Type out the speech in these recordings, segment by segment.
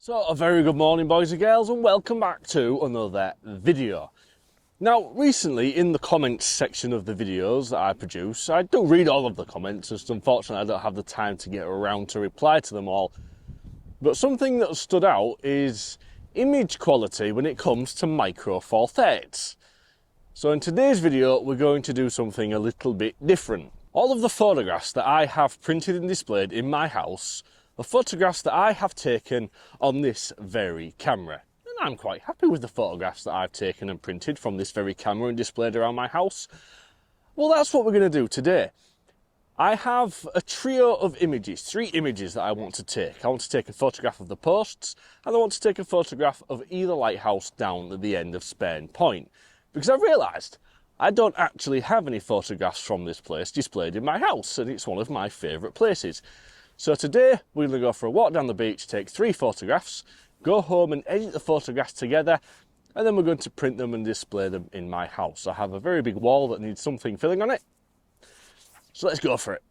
So a very good morning, boys and girls, and welcome back to another video. Now recently in the comments section of the videos that I produce, I do read all of the comments, just unfortunately I don't have the time to get around to reply to them all, but something that stood out is image quality when it comes to Micro Four Thirds. So in today's video we're going to do something a little bit different. All of the photographs that I have printed and displayed in my house are photographs that I have taken on this very camera. And I'm quite happy with the photographs that I've taken and printed from this very camera and displayed around my house. Well, that's what we're going to do today. I have a trio of images, 3 images that I want to take. I want to take a photograph of the posts, and I want to take a photograph of either lighthouse down at the end of Spain Point. Because I've realised I don't actually have any photographs from this place displayed in my house, and it's one of my favourite places. So today we're going to go for a walk down the beach, take 3 photographs, go home and edit the photographs together, and then we're going to print them and display them in my house. I have a very big wall that needs something filling on it, so let's go for it.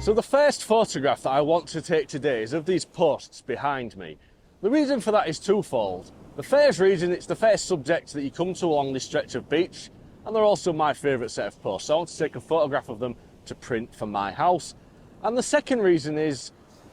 So the first photograph that I want to take today is of these posts behind me. The reason for that is twofold. The first reason, it's the first subject that you come to along this stretch of beach, and they're also my favourite set of posts. So I want to take a photograph of them to print for my house. And the second reason is,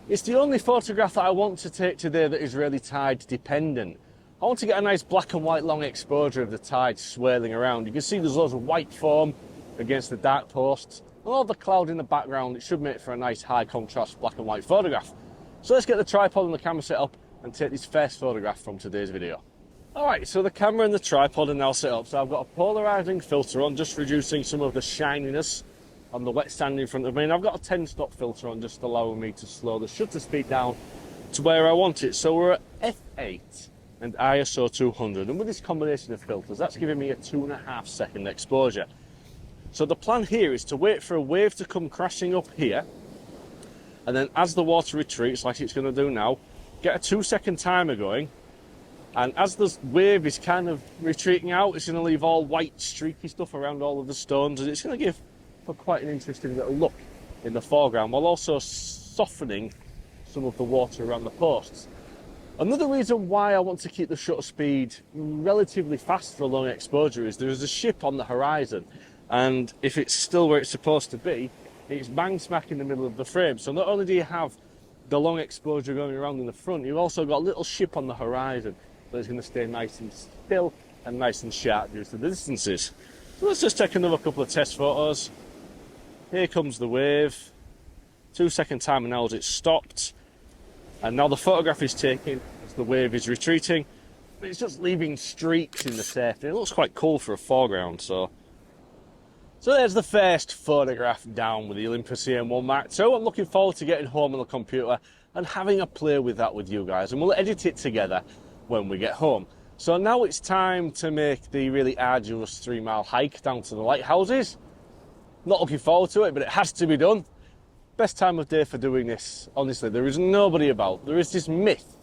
it's the only photograph that I want to take today that is really tide dependent. I want to get a nice black and white long exposure of the tide swirling around. You can see there's loads of white foam against the dark posts. And all the cloud in the background, it should make for a nice high contrast black and white photograph. So let's get the tripod and the camera set up and take this first photograph from today's video. Alright, so the camera and the tripod are now set up. So I've got a polarizing filter on, just reducing some of the shininess on the wet sand in front of me. And I've got a 10-stop filter on, just allowing me to slow the shutter speed down to where I want it. So we're at f8 and ISO 200. And with this combination of filters, that's giving me a 2.5 second exposure. So the plan here is to wait for a wave to come crashing up here, and then as the water retreats, like it's going to do now, get a 2-second timer going, and as the wave is kind of retreating out, it's going to leave all white streaky stuff around all of the stones, and it's going to give for quite an interesting little look in the foreground, while also softening some of the water around the posts. Another reason why I want to keep the shutter speed relatively fast for a long exposure is there is a ship on the horizon. And if it's still where it's supposed to be, it's bang smack in the middle of the frame. So not only do you have the long exposure going around in the front, you've also got a little ship on the horizon that's going to stay nice and still and nice and sharp due to the distances. So let's just take another couple of test photos. Here comes the wave. 2-second timer now as it's stopped. And now the photograph is taken as the wave is retreating. It's just leaving streaks in the surf. It looks quite cool for a foreground, so there's the first photograph down with the Olympus EM1 Mark II. I'm looking forward to getting home on the computer and having a play with that with you guys, and we'll edit it together when we get home. So now it's time to make the really arduous 3-mile hike down to the lighthouses. Not looking forward to it, but it has to be done. Best time of day for doing this, honestly. There is nobody about. There is this myth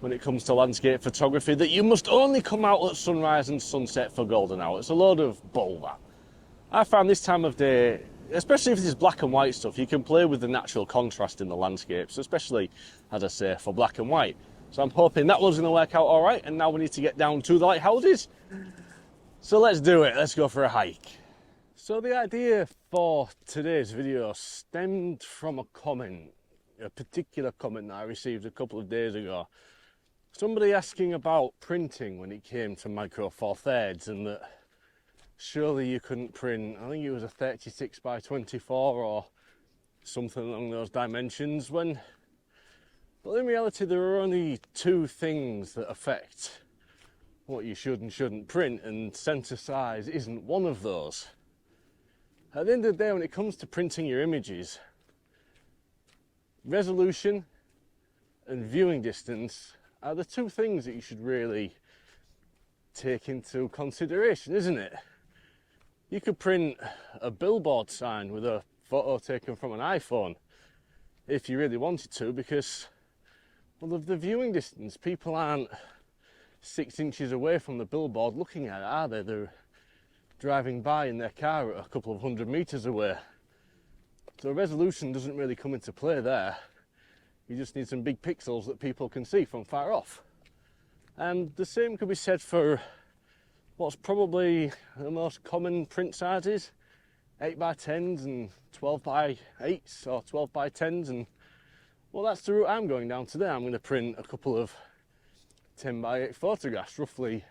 when it comes to landscape photography that you must only come out at sunrise and sunset for golden hour. It's a load of bull, that. I found this time of day, especially if it is black and white stuff, you can play with the natural contrast in the landscapes, especially, as I say, for black and white. So I'm hoping that one's going to work out all right, and now we need to get down to the lighthouses. So let's do it. Let's go for a hike. So the idea for today's video stemmed from a comment, a particular comment that I received a couple of days ago. Somebody asking about printing when it came to Micro Four Thirds, and that surely you couldn't print, I think it was a 36 by 24 or something along those dimensions, but in reality there are only 2 things that affect what you should and shouldn't print, and centre size isn't one of those. At the end of the day, when it comes to printing your images, resolution and viewing distance are the 2 things that you should really take into consideration, isn't it? You could print a billboard sign with a photo taken from an iPhone. if you really wanted to, because, well, of the viewing distance, people aren't 6 inches away from the billboard looking at it, are they? They're driving by in their car at a couple of 100 metres away. So resolution doesn't really come into play there. You just need some big pixels that people can see from far off. And the same could be said for what's probably the most common print sizes, 8x10s and 12x8s or 12x10s, and well, that's the route I'm going down today. I'm going to print a couple of 10x8 photographs, roughly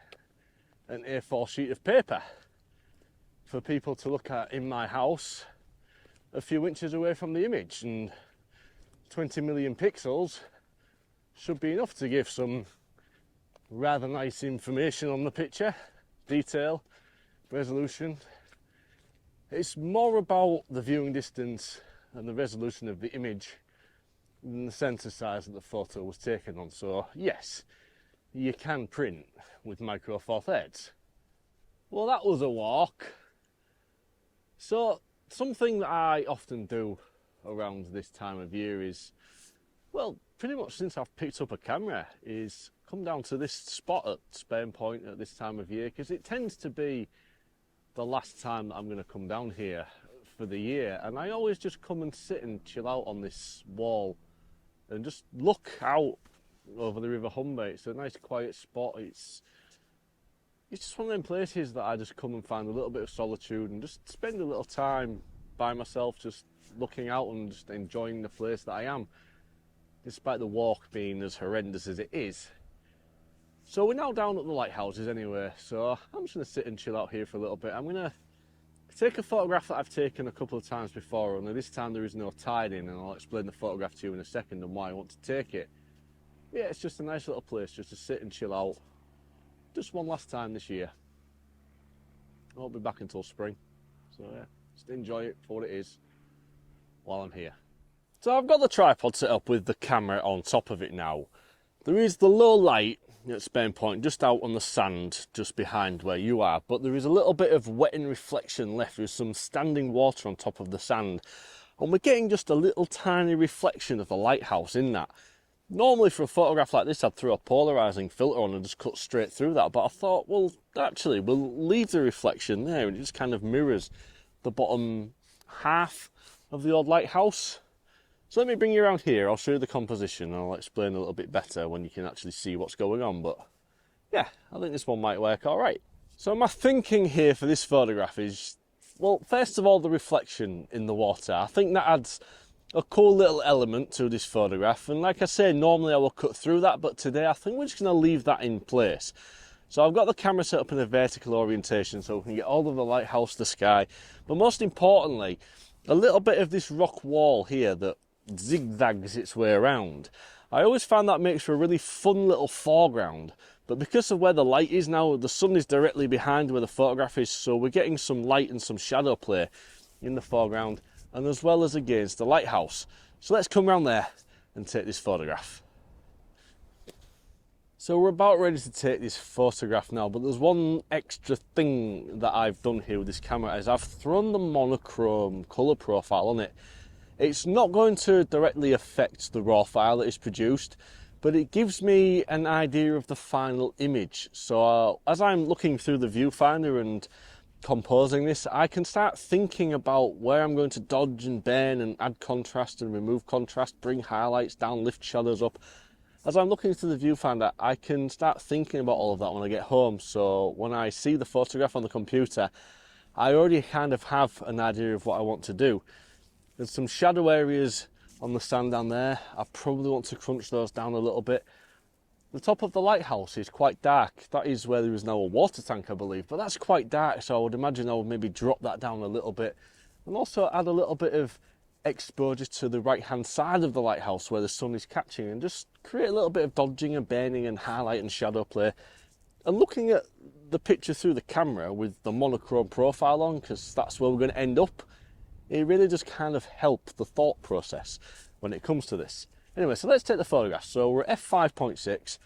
an A4 sheet of paper, for people to look at in my house a few inches away from the image. And 20 million pixels should be enough to give some rather nice information on the picture, detail, resolution. It's more about the viewing distance and the resolution of the image than the sensor size that the photo was taken on. So yes, you can print with Micro Four Thirds. Well, that was a walk. So something that I often do around this time of year is, well, pretty much since I've picked up a camera, is come down to this spot at Spain Point at this time of year, because it tends to be the last time that I'm going to come down here for the year, and I always just come and sit and chill out on this wall and just look out over the River Humber. It's a nice quiet spot. It's just one of them places that I just come and find a little bit of solitude and just spend a little time by myself, just looking out and just enjoying the place that I am, despite the walk being as horrendous as it is. So we're now down at the lighthouses anyway, so I'm just going to sit and chill out here for a little bit. I'm going to take a photograph that I've taken a couple of times before, only this time there is no tide in, and I'll explain the photograph to you in a second and why I want to take it. Yeah, it's just a nice little place just to sit and chill out. Just one last time this year. I won't be back until spring, so yeah, just enjoy it for what it is while I'm here. So I've got the tripod set up with the camera on top of it now. There is the low light at Spain Point just out on the sand just behind where you are, but there is a little bit of wetting reflection left. There's some standing water on top of the sand, and we're getting just a little tiny reflection of the lighthouse in that. Normally for a photograph like this I'd throw a polarizing filter on and just cut straight through that, but I thought, well, actually we'll leave the reflection there and it just kind of mirrors the bottom half of the old lighthouse. So let me bring you around here, I'll show you the composition and I'll explain a little bit better when you can actually see what's going on, but yeah, I think this one might work alright. So my thinking here for this photograph is, well, first of all, the reflection in the water. I think that adds a cool little element to this photograph, and like I say, normally I will cut through that, but today I think we're just going to leave that in place. So I've got the camera set up in a vertical orientation so we can get all of the lighthouse, the sky, but most importantly, a little bit of this rock wall here that zigzags its way around. I always find that makes for a really fun little foreground, but because of where the light is now, the sun is directly behind where the photograph is, so we're getting some light and some shadow play in the foreground and as well as against the lighthouse. So let's come round there and take this photograph. So we're about ready to take this photograph now, but there's one extra thing that I've done here with this camera, is I've thrown the monochrome colour profile on it. It's not going to directly affect the raw file that is produced, but it gives me an idea of the final image. So as I'm looking through the viewfinder and composing this, I can start thinking about where I'm going to dodge and bend and add contrast and remove contrast, bring highlights down, lift shadows up. As I'm looking through the viewfinder, I can start thinking about all of that when I get home. So when I see the photograph on the computer, I already kind of have an idea of what I want to do. There's some shadow areas on the sand down there. I probably want to crunch those down a little bit. The top of the lighthouse is quite dark. That is where there is now a water tank, I believe, but that's quite dark, so I would imagine I would maybe drop that down a little bit and also add a little bit of exposure to the right hand side of the lighthouse where the sun is catching, and just create a little bit of dodging and burning and highlight and shadow play. And looking at the picture through the camera with the monochrome profile on, because that's where we're going to end up, it really just kind of helps the thought process when it comes to this. Anyway, so let's take the photograph. So we're at f5.6,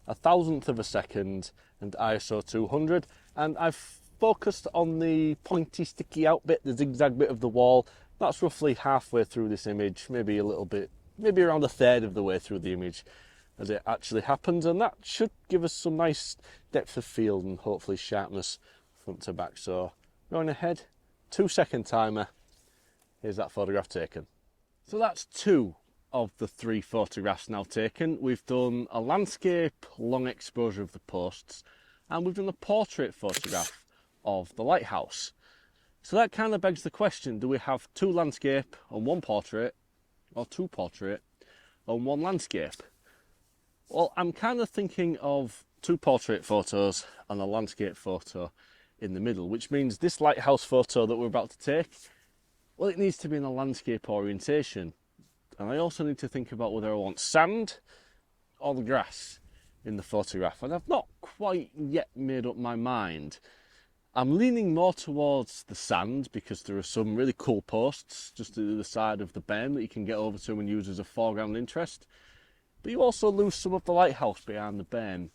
1/1000th of a second, and ISO 200, and I've focused on the pointy sticky out bit, the zigzag bit of the wall. That's roughly halfway through this image, maybe a little bit maybe around a third of the way through the image as it actually happens, and that should give us some nice depth of field and hopefully sharpness front to back. So going ahead, 2-second timer, here's that photograph taken. So that's 2 of the 3 photographs now taken. We've done a landscape, long exposure of the posts, and we've done a portrait photograph of the lighthouse. So that kind of begs the question, do we have 2 landscape and 1 portrait, or 2 portrait and 1 landscape? Well, I'm kind of thinking of 2 portrait photos and a landscape photo in the middle, which means this lighthouse photo that we're about to take, well, it needs to be in a landscape orientation. And I also need to think about whether I want sand or the grass in the photograph. And I've not quite yet made up my mind. I'm leaning more towards the sand because there are some really cool posts just to the side of the berm that you can get over to and use as a foreground interest. But you also lose some of the lighthouse behind the berm.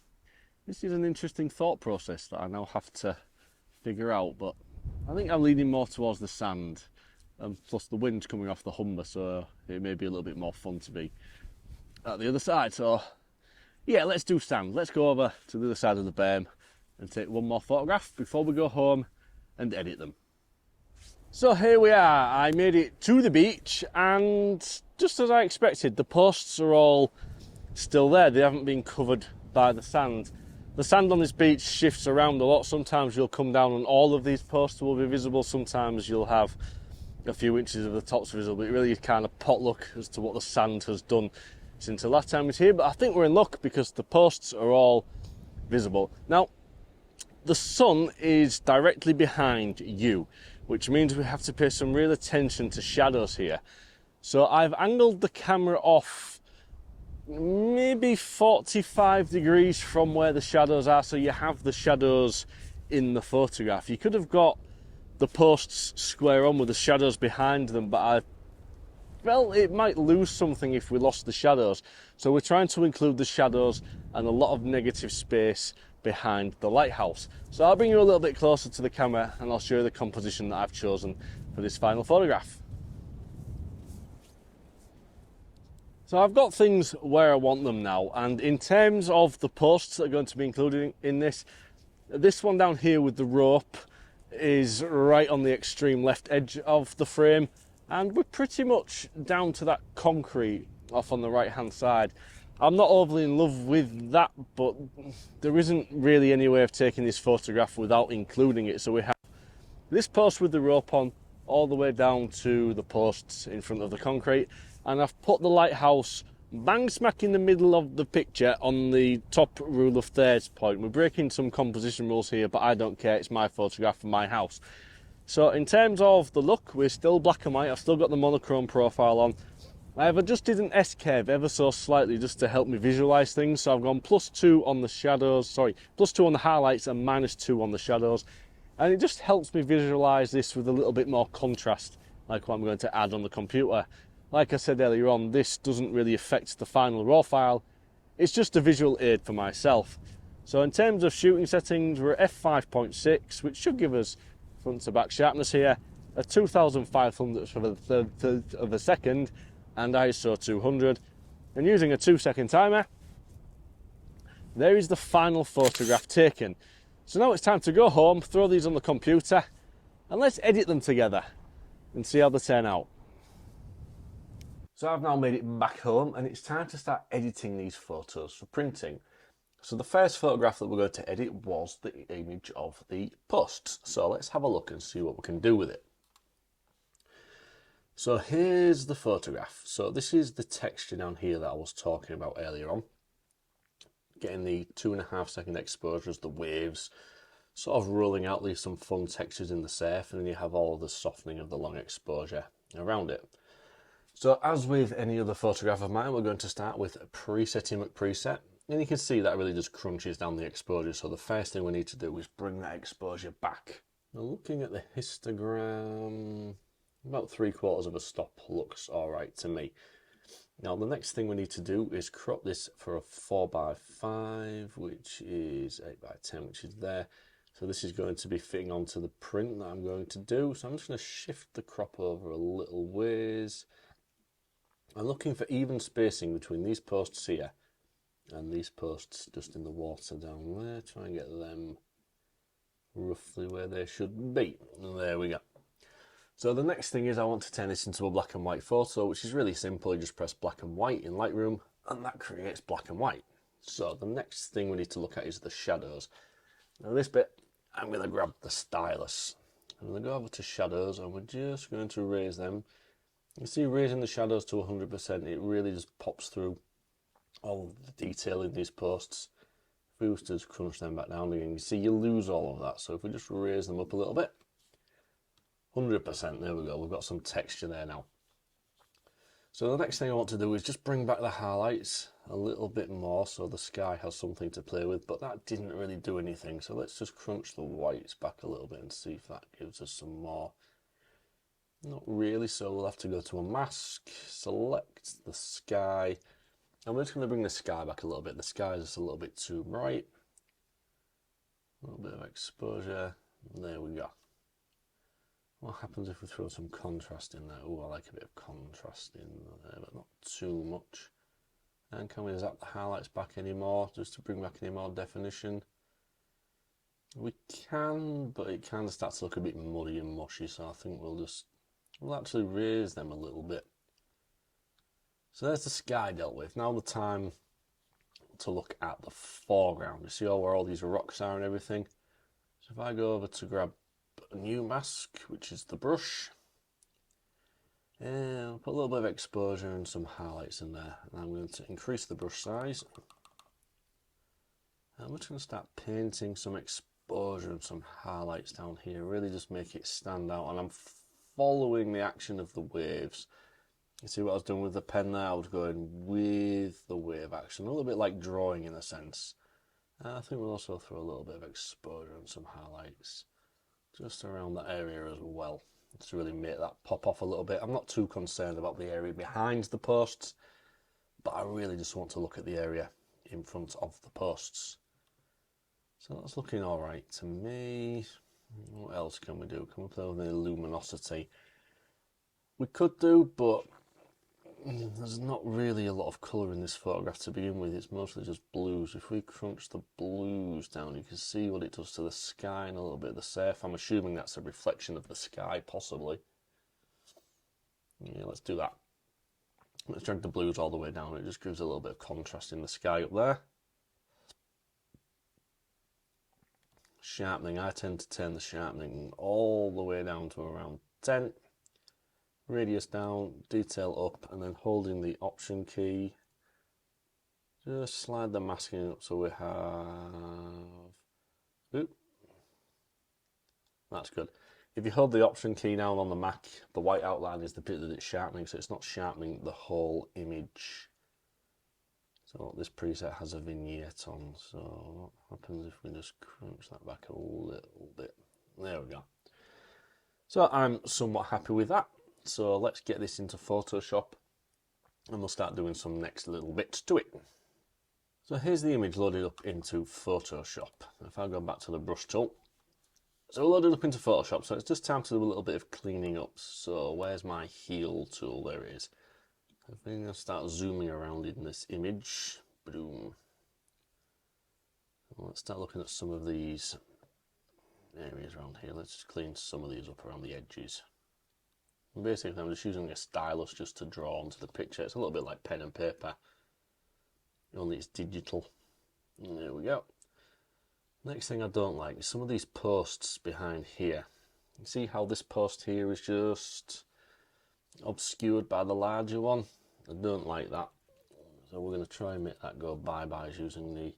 This is an interesting thought process that I now have to figure out, but I think I'm leaning more towards the sand. Plus the wind's coming off the Humber, so it may be a little bit more fun to be at the other side. So yeah, let's do sand. Let's go over to the other side of the berm and take 1 more photograph before we go home and edit them. So here we are. I made it to the beach, and just as I expected, the posts are all still there. They haven't been covered by the sand. The sand on this beach shifts around a lot. Sometimes you'll come down and all of these posts will be visible. Sometimes you'll have a few inches of the tops visible. It really is kind of potluck as to what the sand has done since the last time I was here. But I think we're in luck because the posts are all visible. Now, the sun is directly behind you, which means we have to pay some real attention to shadows here. So I've angled the camera off maybe 45 degrees from where the shadows are, so you have the shadows in the photograph. You could have got the posts square on with the shadows behind them, but I felt it might lose something if we lost the shadows. So we're trying to include the shadows and a lot of negative space behind the lighthouse. So I'll bring you a little bit closer to the camera and I'll show you the composition that I've chosen for this final photograph. So I've got things where I want them now, and in terms of the posts that are going to be included in this one down here with the rope is right on the extreme left edge of the frame, and we're pretty much down to that concrete off on the right hand side. I'm not overly in love with that, but there isn't really any way of taking this photograph without including it. So we have this post with the rope on all the way down to the posts in front of the concrete, and I've put the lighthouse bang smack in the middle of the picture on the top rule of thirds point. We're breaking some composition rules here, but I don't care. It's my photograph for my house. So in terms of the look, we're still black and white. I've still got the monochrome profile on. I've adjusted an S-curve ever so slightly just to help me visualise things. So I've gone +2 on the shadows, +2 on the highlights and -2 on the shadows. And it just helps me visualise this with a little bit more contrast, like what I'm going to add on the computer. Like I said earlier on, this doesn't really affect the final raw file. It's just a visual aid for myself. So in terms of shooting settings, we're at f5.6, which should give us front to back sharpness here, a 2500th of a second, and ISO 200. And using a 2-second timer, there is the final photograph taken. So now it's time to go home, throw these on the computer, and let's edit them together and see how they turn out. So I've now made it back home, and it's time to start editing these photos for printing. So the first photograph that we're going to edit was the image of the posts. So let's have a look and see what we can do with it. So here's the photograph. So this is the texture down here that I was talking about earlier on. Getting the 2.5-second exposures, the waves, sort of rolling out these some fun textures in the surf, and then you have all of the softening of the long exposure around it. So as with any other photograph of mine, we're going to start with presetting preset. And you can see that really just crunches down the exposure. So the first thing we need to do is bring that exposure back. Now looking at the histogram, about 3/4 of a stop looks all right to me. Now the next thing we need to do is crop this for a 4x5, which is 8x10, which is there. So this is going to be fitting onto the print that I'm going to do. So I'm just going to shift the crop over a little ways. I'm looking for even spacing between these posts here and these posts just in the water down there. Try and get them roughly where they should be. There we go. So the next thing is I want to turn this into a black and white photo, which is really simple. You just press black and white in Lightroom and that creates black and white. So the next thing we need to look at is the shadows. Now this bit, I'm going to grab the stylus. I'm going to go over to shadows and we're just going to raise them. You see, raising the shadows to 100%, it really just pops through all of the detail in these posts. If we was to just crunch them back down again, you see you lose all of that. So if we just raise them up a little bit, 100%, there we go, we've got some texture there now. So the next thing I want to do is just bring back the highlights a little bit more so the sky has something to play with, but that didn't really do anything. So let's just crunch the whites back a little bit and see if that gives us some more. Not really, so we'll have to go to a mask, select the sky, and we're just going to bring the sky back a little bit. The sky is just a little bit too bright. A little bit of exposure. There we go. What happens if we throw some contrast in there? Oh, I like a bit of contrast in there, but not too much. And can we zap the highlights back anymore, just to bring back any more definition? We can, but it kind of starts to look a bit muddy and mushy, so I think we'll actually raise them a little bit. So there's the sky dealt with. Now the time to look at the foreground. You see where all these rocks are and everything? So if I go over to grab a new mask, which is the brush, and I'll put a little bit of exposure and some highlights in there, and I'm going to increase the brush size. I'm just going to start painting some exposure and some highlights down here, really just make it stand out, and I'm following the action of the waves. You see what I was doing with the pen there? I was going with the wave action, a little bit like drawing in a sense. I think we'll also throw a little bit of exposure and some highlights just around that area as well, to really make that pop off a little bit. I'm not too concerned about the area behind the posts, but I really just want to look at the area in front of the posts. So that's looking all right to me. What else can we do? Can we play with the luminosity? We could do, but there's not really a lot of colour in this photograph to begin with. It's mostly just blues. If we crunch the blues down, you can see what it does to the sky and a little bit of the surf. I'm assuming that's a reflection of the sky, possibly. Yeah, let's do that. Let's drag the blues all the way down. It just gives a little bit of contrast in the sky up there. Sharpening, I tend to turn the sharpening all the way down to around 10. Radius down, detail up, and then holding the option key, just slide the masking up so we have, oop, that's good. If you hold the option key down on the Mac, the white outline is the bit that it's sharpening, so it's not sharpening the whole image. So this preset has a vignette on, so what happens if we just crunch that back a little bit? There we go. So I'm somewhat happy with that. So let's get this into Photoshop and we'll start doing some next little bits to it. So here's the image loaded up into Photoshop. If I go back to the brush tool. So we're loaded up into Photoshop, so it's just time to do a little bit of cleaning up. So where's my heal tool? There it is. I'm going to start zooming around in this image. Boom. Let's start looking at some of these areas around here. Let's just clean some of these up around the edges. Basically, I'm just using a stylus just to draw onto the picture. It's a little bit like pen and paper, only it's digital. And there we go. Next thing I don't like is some of these posts behind here. You see how this post here is just obscured by the larger one? I don't like that. So we're going to try and make that go bye-bye using the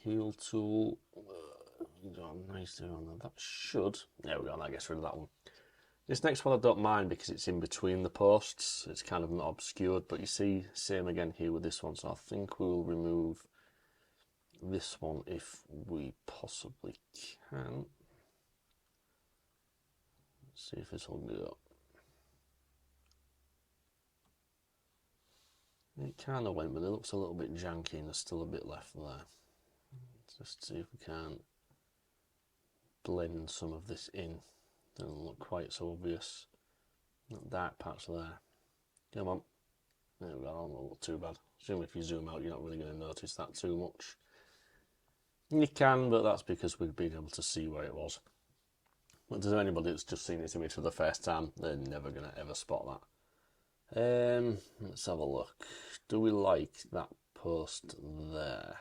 heal tool. Nice on that. That should, there we go, that gets rid of that one. This next one I don't mind because it's in between the posts. It's kind of not obscured, but you see, same again here with this one. So I think we'll remove this one if we possibly can. Let's see if this will go. It kind of went, but it looks a little bit janky and there's still a bit left there. Let's just see if we can blend some of this in. Doesn't look quite so obvious. That dark patch there. Come on. There we go, not look too bad. Assuming if you zoom out, you're not really going to notice that too much. You can, but that's because we've been able to see where it was. But to anybody that's just seen this image for the first time, they're never going to ever spot that. Let's have a look. Do we like that post there?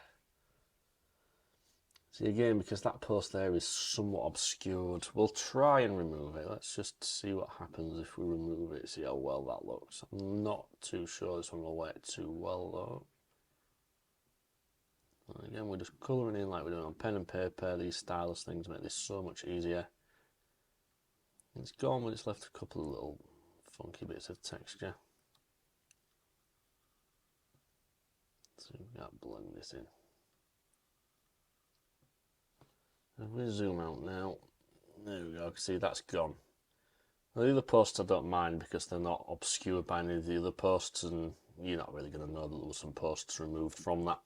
See, again, because that post there is somewhat obscured, we'll try and remove it. Let's just see what happens if we remove it, see how well that looks. I'm not too sure this one will work too well, though. And again, we're just colouring in like we're doing on pen and paper. These stylus things make this so much easier. It's gone, but it's left a couple of little funky bits of texture. So we've got to blend this in. If we zoom out now, there we go, see that's gone. Now, the other posts I don't mind because they're not obscured by any of the other posts, and you're not really going to know that there were some posts removed from that.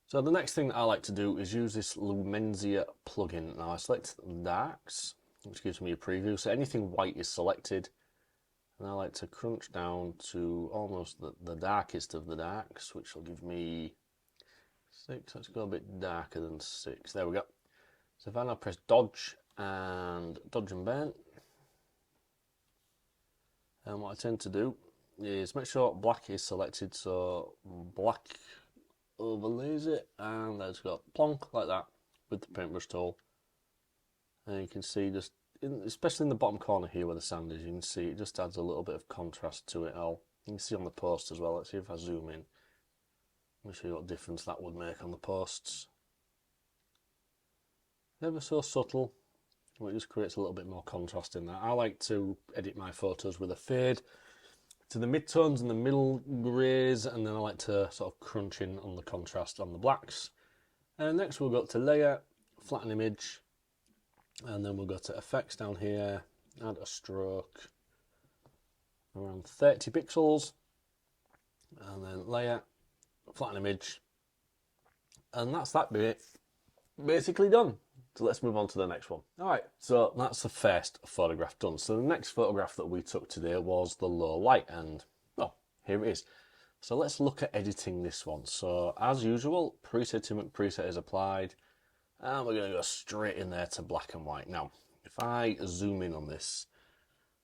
So the next thing that I like to do is use this Lumenzia plugin. Now I select darks, which gives me a preview, so anything white is selected, and I like to crunch down to almost the darkest of the darks, which will give me 6. Let's go a bit darker than 6. There we go. So if I now press dodge and burn, and what I tend to do is make sure black is selected, so black overlays it, and let's go plonk like that with the paintbrush tool. And you can see just, especially in the bottom corner here where the sand is, you can see it just adds a little bit of contrast to it all. You can see on the post as well. Let's see if I zoom in. Let me show you what difference that would make on the posts. Never so subtle, but it just creates a little bit more contrast in that. I like to edit my photos with a fade to the midtones and the middle greys, and then I like to sort of crunch in on the contrast on the blacks. And next we'll go to layer, flatten image, and then we'll go to effects down here, add a stroke around 30 pixels, and then layer, flatten image, and that's that bit basically done. So let's move on to the next one. Alright, so that's the first photograph done. So the next photograph that we took today was the low light, and well, here it is. So let's look at editing this one. So as usual, preset is applied, and we're going to go straight in there to black and white. Now, if I zoom in on this,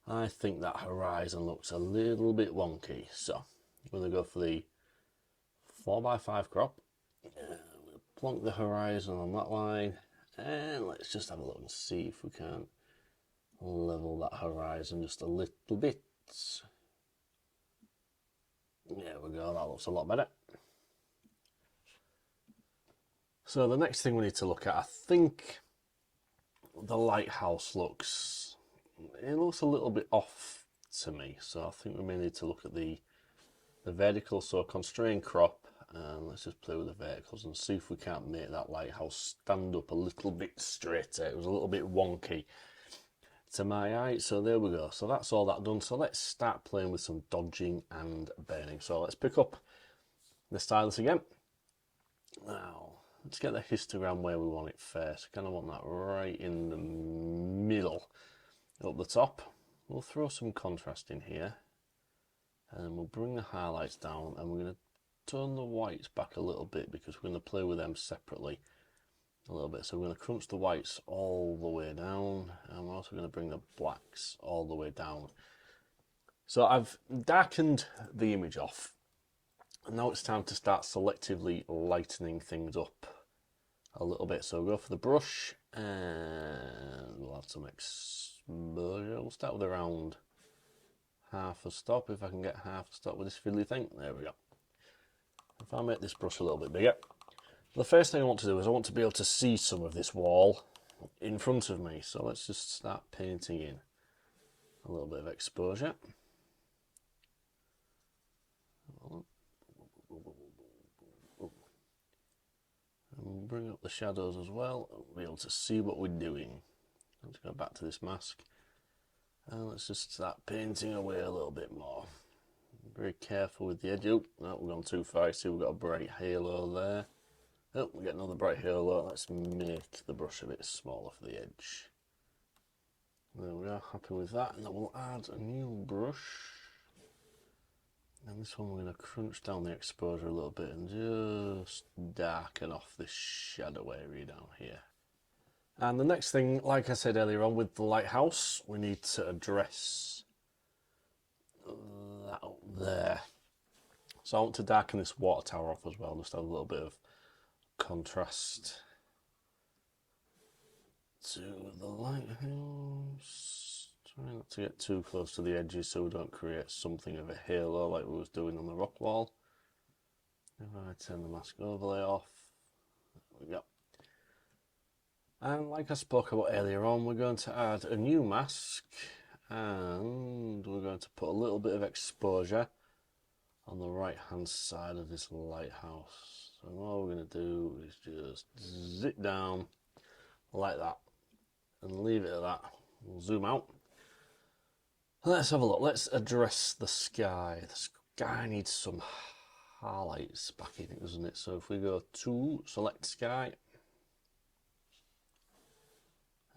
I think that horizon looks a little bit wonky. So I'm going to go for the 4x5 crop. Plonk the horizon on that line, and let's just have a look and see if we can level that horizon just a little bit. There we go, that looks a lot better. So the next thing we need to look at, I think the lighthouse looks a little bit off to me. So I think we may need to look at the vertical, so constrain crop, and let's just play with the verticals and see if we can't make that lighthouse stand up a little bit straighter. It was a little bit wonky to my eye, so there we go. So that's all that done. So let's start playing with some dodging and burning. So let's pick up the stylus again. Now let's get the histogram where we want it first. I kind of want that right in the middle up the top. We'll throw some contrast in here, and we'll bring the highlights down, and we're going to turn the whites back a little bit because we're going to play with them separately a little bit. So we're going to crunch the whites all the way down, and we're also going to bring the blacks all the way down. So I've darkened the image off, and now it's time to start selectively lightening things up a little bit. So we'll go for the brush, and we'll have some exposure. We'll start with around half a stop, if I can get half a stop with this fiddly thing. There we go. If I make this brush a little bit bigger, the first thing I want to do is I want to be able to see some of this wall in front of me. So let's just start painting in a little bit of exposure. And bring up the shadows as well, and we'll be able to see what we're doing. Let's go back to this mask, and let's just start painting away a little bit more. Very careful with the edge. Oh, no, we've gone too far. See, we've got a bright halo there. Oh, we get another bright halo. Let's make the brush a bit smaller for the edge. There we are, happy with that. And then we'll add a new brush. And this one we're going to crunch down the exposure a little bit and just darken off this shadow area down here. And the next thing, like I said earlier on with the lighthouse, we need to address that up there. So I want to darken this water tower off as well, just have a little bit of contrast to the lighthouse. Try not to get too close to the edges so we don't create something of a halo like we was doing on the rock wall. If I turn the mask overlay off, there we go. And like I spoke about earlier on, we're going to add a new mask and we're going to put a little bit of exposure on the right hand side of this lighthouse. So all we're going to do is just zip down like that and leave it at that. We'll zoom out. Let's have a look. Let's address the sky. The sky needs some highlights back in it, doesn't it? So if we go to select sky,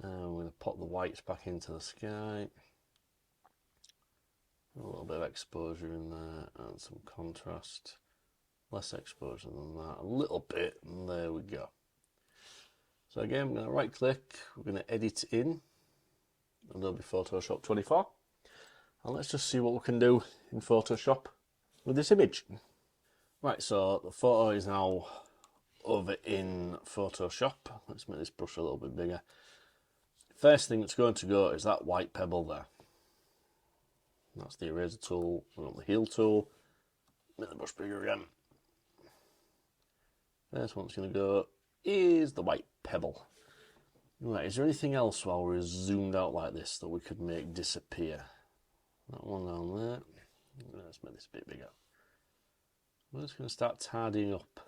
and we're going to pop the whites back into the sky. A little bit of exposure in there and some contrast. Less exposure than that, a little bit, and there we go. So again, I'm going to right click, we're going to edit in Adobe Photoshop 24. And let's just see what we can do in Photoshop with this image. Right, so the photo is now over in Photoshop. Let's make this brush a little bit bigger. First thing that's going to go is that white pebble there. That's the eraser tool. We've got the heal tool. Make the brush bigger again. First one's going to go is the white pebble. Right, is there anything else while we're zoomed out like this that we could make disappear? That one down there. Let's make this a bit bigger. We're just going to start tidying up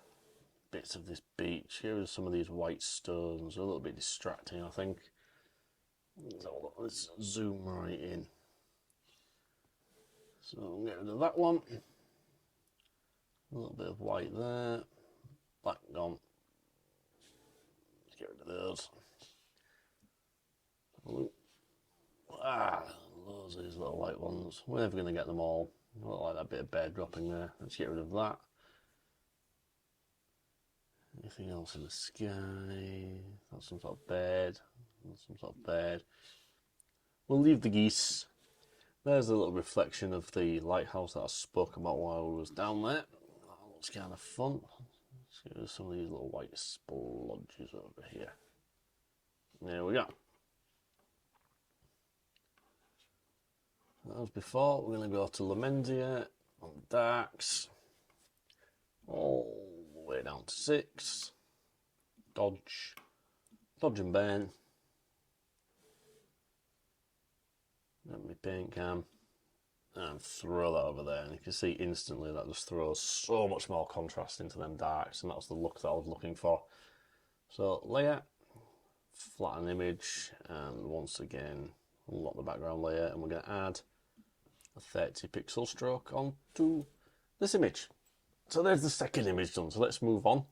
bits of this beach. Here are some of these white stones. A little bit distracting, I think. Let's zoom right in. So I'll get rid of that one. A little bit of white there. Black gone. Let's get rid of those. Those are these little white ones. We're never going to get them all. I don't like that bit of bed dropping there. Let's get rid of that. Anything else in the sky? That's some sort of bed. That's some sort of bed. We'll leave the geese. There's a little reflection of the lighthouse that I spoke about while we was down there. That looks kind of fun. Let's get rid of some of these little white splodges over here. There we go. That was before. We're going to go to Lamendia on darks. All the way down to 6. Dodge. Dodge and burn. Let me paint cam. And throw that over there. And you can see instantly that just throws so much more contrast into them darks. And that's the look that I was looking for. So layer. Flatten image. And once again, unlock the background layer. And we're going to add a 30 pixel stroke onto this image. So there's the second image done. So let's move on.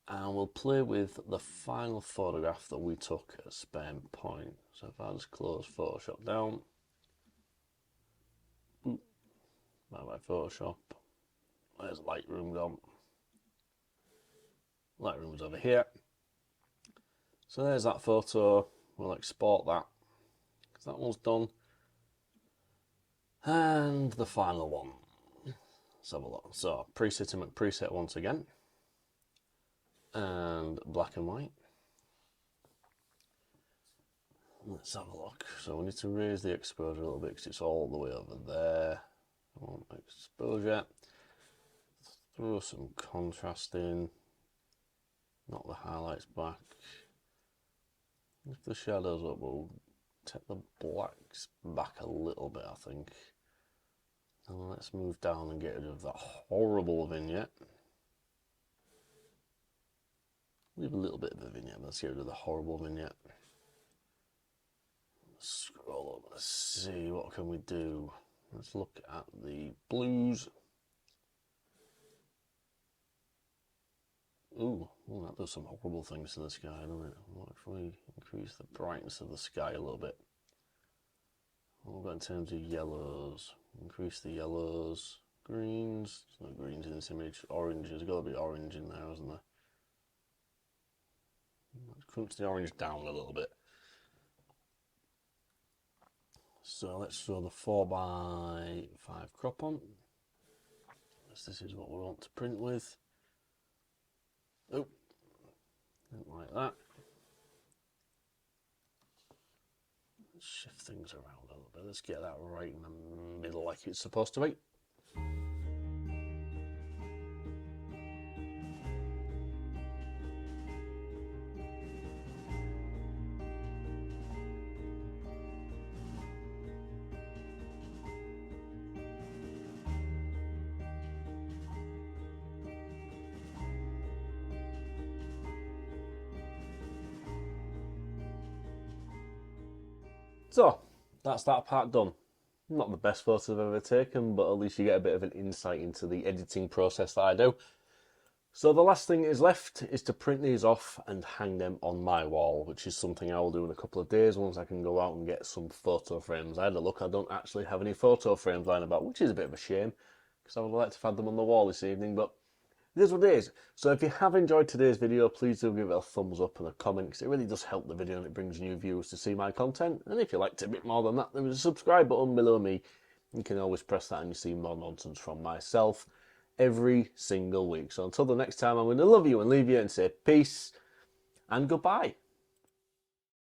And we'll play with the final photograph that we took at Spam Point. So if I just close Photoshop down. Bye bye Photoshop. There's Lightroom gone. Lightroom's over here. So there's that photo. We'll export that. Because that one's done. And the final one. Let's have a look. So preset to preset once again. And black and white. Let's have a look. So we need to raise the exposure a little bit because it's all the way over there. I want exposure. Throw some contrast in. Knock the highlights back. Lift the shadows up, we'll take the blacks back a little bit, I think. And let's move down and get rid of that horrible vignette. Leave a little bit of a vignette, but let's get rid of the horrible vignette. Scroll up, let's see, what can we do? Let's look at the blues. Ooh, that does some horrible things to the sky, doesn't it? What if we increase the brightness of the sky a little bit? What about in terms of yellows? Increase the yellows. Greens. There's no greens in this image. Oranges. There's got to be orange in there, isn't there? Let's crunch the orange down a little bit. So let's throw the 4x5 crop on. This is what we want to print with. Oh, don't like that. Let's shift things around a little bit. Let's get that right in the middle like it's supposed to be. So, that's that part done. Not the best photos I've ever taken, but at least you get a bit of an insight into the editing process that I do. So the last thing is left is to print these off and hang them on my wall, which is something I will do in a couple of days once I can go out and get some photo frames. I had a look, I don't actually have any photo frames lying about, which is a bit of a shame, because I would like to have them on the wall this evening, but it is what it is. So if you have enjoyed today's video, please do give it a thumbs up and a comment, because it really does help the video and it brings new viewers to see my content. And if you liked it a bit more than that, there is a subscribe button below me. You can always press that and you see more nonsense from myself every single week. So until the next time, I'm going to love you and leave you and say peace and goodbye.